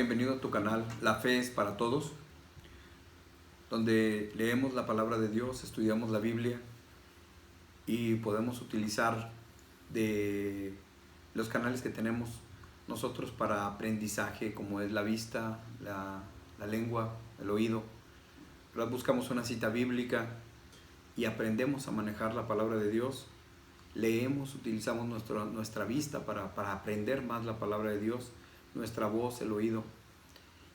bienvenido a tu canal La Fe es para Todos, donde leemos la palabra de Dios, estudiamos la Biblia y podemos utilizar de los canales que tenemos nosotros para aprendizaje, como es la vista, la lengua, el oído. Buscamos una cita bíblica y aprendemos a manejar la palabra de Dios. Leemos, utilizamos nuestra vista para aprender más la palabra de Dios, nuestra voz, el oído.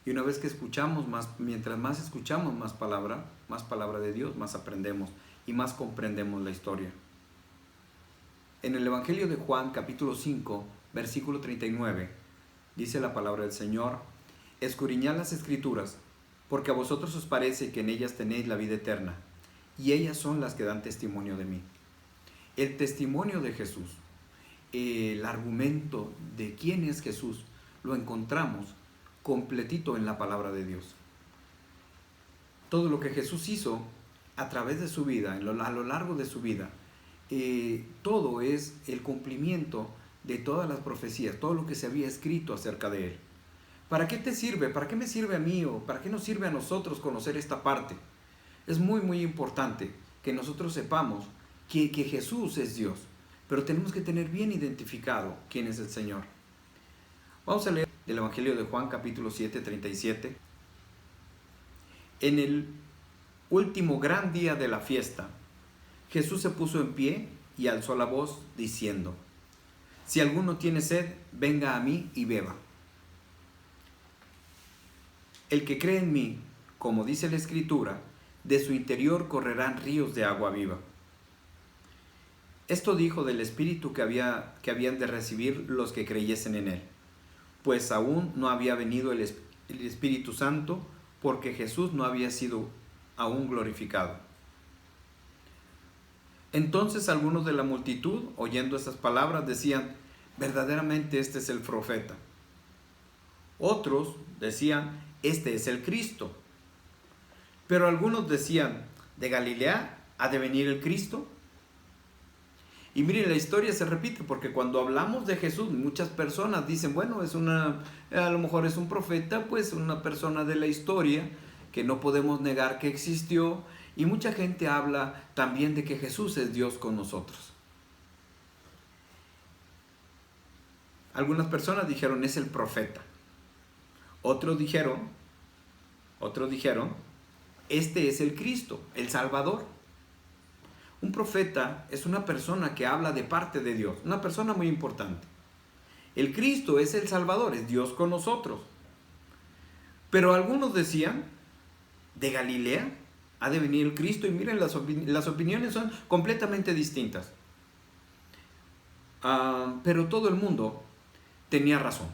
Y una vez que escuchamos más, mientras más escuchamos más palabra de Dios, más aprendemos y más comprendemos la historia. En el Evangelio de Juan, capítulo 5, versículo 39, dice la palabra del Señor: escudriñad las Escrituras, porque a vosotros os parece que en ellas tenéis la vida eterna, y ellas son las que dan testimonio de mí. El testimonio de Jesús, el argumento de quién es Jesús, lo encontramos completito en la palabra de Dios. Todo lo que Jesús hizo a través de su vida, a lo largo de su vida, todo es el cumplimiento de todas las profecías, todo lo que se había escrito acerca de Él. ¿Para qué te sirve? ¿Para qué me sirve a mí? ¿O para qué nos sirve a nosotros conocer esta parte? Es muy importante que nosotros sepamos que Jesús es Dios, pero tenemos que tener bien identificado quién es el Señor. Vamos a leer el Evangelio de Juan, capítulo 7, 37. En el último gran día de la fiesta, Jesús se puso en pie y alzó la voz diciendo: si alguno tiene sed, venga a mí y beba. El que cree en mí, como dice la Escritura, de su interior correrán ríos de agua viva. Esto dijo del Espíritu que habían de recibir los que creyesen en Él, pues aún no había venido el Espíritu Santo, porque Jesús no había sido aún glorificado. Entonces algunos de la multitud, oyendo estas palabras, decían: verdaderamente este es el profeta. Otros decían: este es el Cristo. Pero algunos decían: ¿de Galilea ha de venir el Cristo? Y miren, la historia se repite, porque cuando hablamos de Jesús, muchas personas dicen: bueno, a lo mejor es un profeta, pues una persona de la historia que no podemos negar que existió. Y mucha gente habla también de que Jesús es Dios con nosotros. Algunas personas dijeron: es el profeta. Otros dijeron: este es el Cristo, el Salvador. Un profeta es una persona que habla de parte de Dios, una persona muy importante. El Cristo es el Salvador, es Dios con nosotros. Pero algunos decían: ¿de Galilea ha de venir el Cristo? Y miren, las opiniones son completamente distintas. Pero todo el mundo tenía razón.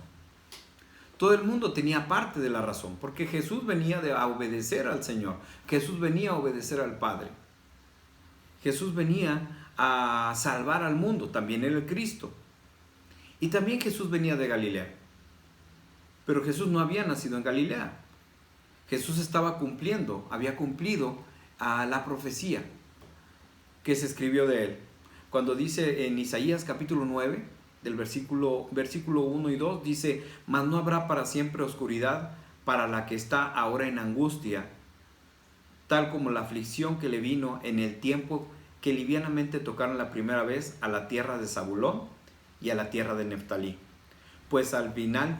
Todo el mundo tenía parte de la razón, porque Jesús venía a obedecer al Señor. Jesús venía a obedecer al Padre. Jesús venía a salvar al mundo, también era el Cristo. Y también Jesús venía de Galilea. Pero Jesús no había nacido en Galilea. Jesús había cumplido la profecía que se escribió de él. Cuando dice en Isaías capítulo 9, del versículo 1 y 2, dice: mas no habrá para siempre oscuridad para la que está ahora en angustia, tal como la aflicción que le vino en el tiempo que livianamente tocaron la primera vez a la tierra de Zabulón y a la tierra de Neftalí. Pues al final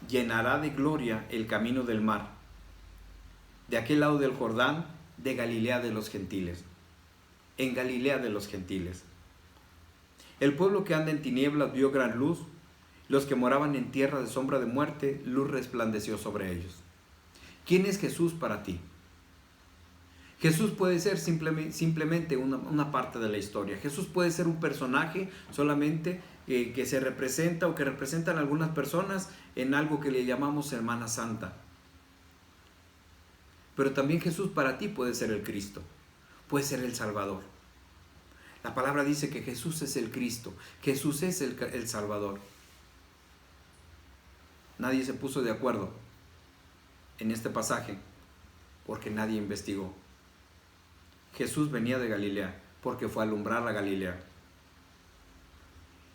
llenará de gloria el camino del mar, de aquel lado del Jordán, de Galilea de los gentiles. En Galilea de los gentiles. El pueblo que anda en tinieblas vio gran luz, los que moraban en tierra de sombra de muerte, luz resplandeció sobre ellos. ¿Quién es Jesús para ti? Jesús puede ser simplemente una parte de la historia. Jesús puede ser un personaje solamente que se representa o que representan algunas personas en algo que le llamamos Semana Santa. Pero también Jesús para ti puede ser el Cristo, puede ser el Salvador. La palabra dice que Jesús es el Cristo, Jesús es el Salvador. Nadie se puso de acuerdo en este pasaje porque nadie investigó. Jesús venía de Galilea porque fue a alumbrar a Galilea.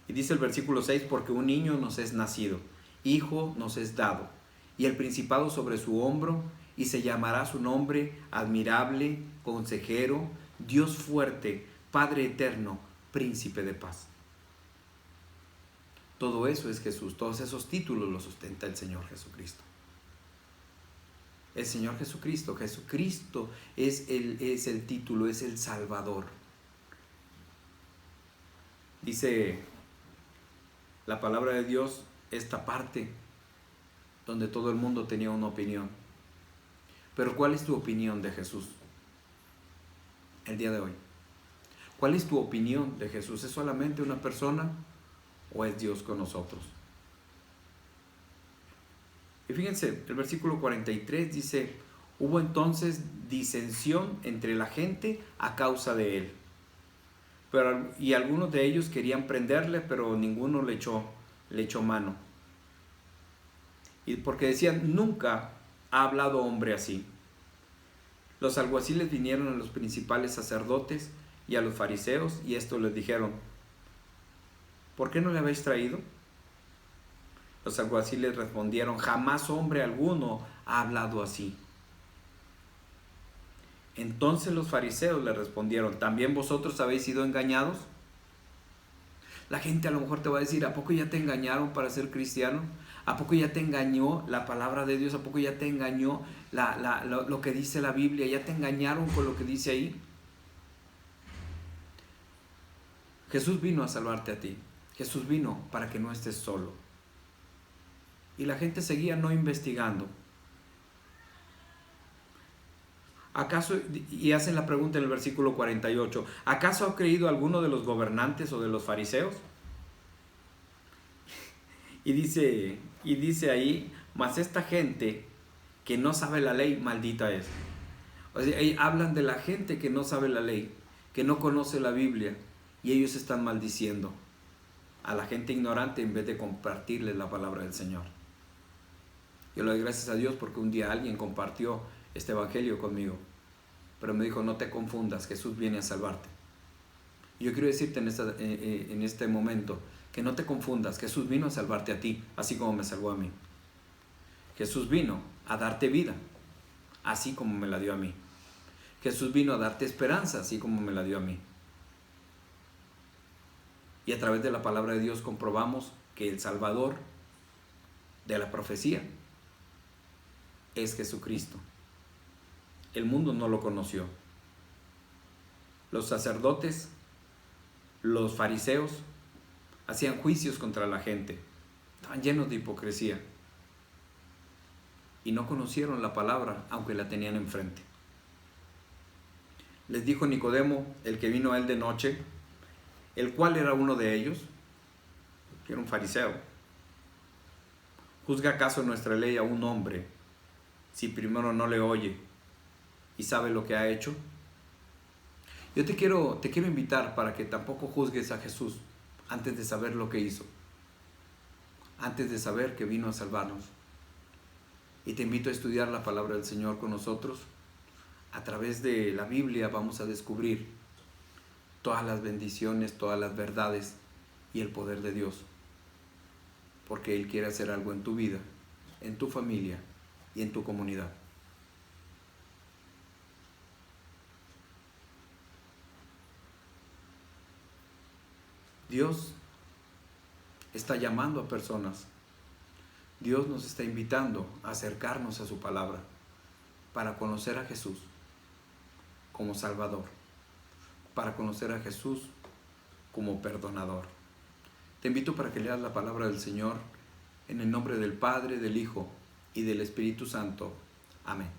Y dice el versículo 6: porque un niño nos es nacido, hijo nos es dado, y el principado sobre su hombro, y se llamará su nombre admirable, consejero, Dios fuerte, Padre eterno, príncipe de paz. Todo eso es Jesús, todos esos títulos los sustenta el Señor Jesucristo. El Señor Jesucristo, Jesucristo es el título, es el Salvador. Dice la palabra de Dios, esta parte donde todo el mundo tenía una opinión. Pero ¿cuál es tu opinión de Jesús el día de hoy? ¿Cuál es tu opinión de Jesús? ¿Es solamente una persona o es Dios con nosotros? Y fíjense, el versículo 43 dice, hubo entonces disensión entre la gente a causa de él. Y algunos de ellos querían prenderle, pero ninguno le echó mano. Y porque decían, nunca ha hablado hombre así. Los alguaciles vinieron a los principales sacerdotes y a los fariseos, y estos les dijeron, ¿por qué no le habéis traído? Los alguaciles respondieron, jamás hombre alguno ha hablado así. Entonces los fariseos le respondieron, ¿también vosotros habéis sido engañados? La gente a lo mejor te va a decir, ¿a poco ya te engañaron para ser cristiano? ¿A poco ya te engañó la palabra de Dios? ¿A poco ya te engañó lo que dice la Biblia? ¿Ya te engañaron con lo que dice ahí? Jesús vino a salvarte a ti. Jesús vino para que no estés solo. Y la gente seguía no investigando. ¿Acaso, y hacen la pregunta en el versículo 48, ¿acaso ha creído alguno de los gobernantes o de los fariseos? Y dice ahí, mas esta gente que no sabe la ley, maldita es. O sea, ahí hablan de la gente que no sabe la ley, que no conoce la Biblia, y ellos están maldiciendo a la gente ignorante en vez de compartirles la palabra del Señor. Yo le doy gracias a Dios porque un día alguien compartió este evangelio conmigo, pero me dijo, no te confundas, Jesús viene a salvarte. Y yo quiero decirte en este momento que no te confundas, Jesús vino a salvarte a ti, así como me salvó a mí. Jesús vino a darte vida, así como me la dio a mí. Jesús vino a darte esperanza, así como me la dio a mí. Y a través de la palabra de Dios comprobamos que el Salvador de la profecía es Jesucristo. El mundo no lo conoció. Los sacerdotes, los fariseos, hacían juicios contra la gente. Estaban llenos de hipocresía. Y no conocieron la palabra, aunque la tenían enfrente. Les dijo Nicodemo, el que vino a él de noche, el cual era uno de ellos, que era un fariseo. ¿Juzga acaso nuestra ley a un hombre si primero no le oye y sabe lo que ha hecho? Yo te quiero invitar para que tampoco juzgues a Jesús antes de saber lo que hizo, antes de saber que vino a salvarnos. Y te invito a estudiar la palabra del Señor con nosotros. A través de la Biblia vamos a descubrir todas las bendiciones, todas las verdades y el poder de Dios. Porque Él quiere hacer algo en tu vida, en tu familia y en tu comunidad. Dios está llamando a personas. Dios nos está invitando a acercarnos a su palabra para conocer a Jesús como Salvador, para conocer a Jesús como perdonador. Te invito para que leas la palabra del Señor en el nombre del Padre, del Hijo y del Espíritu Santo. Amén.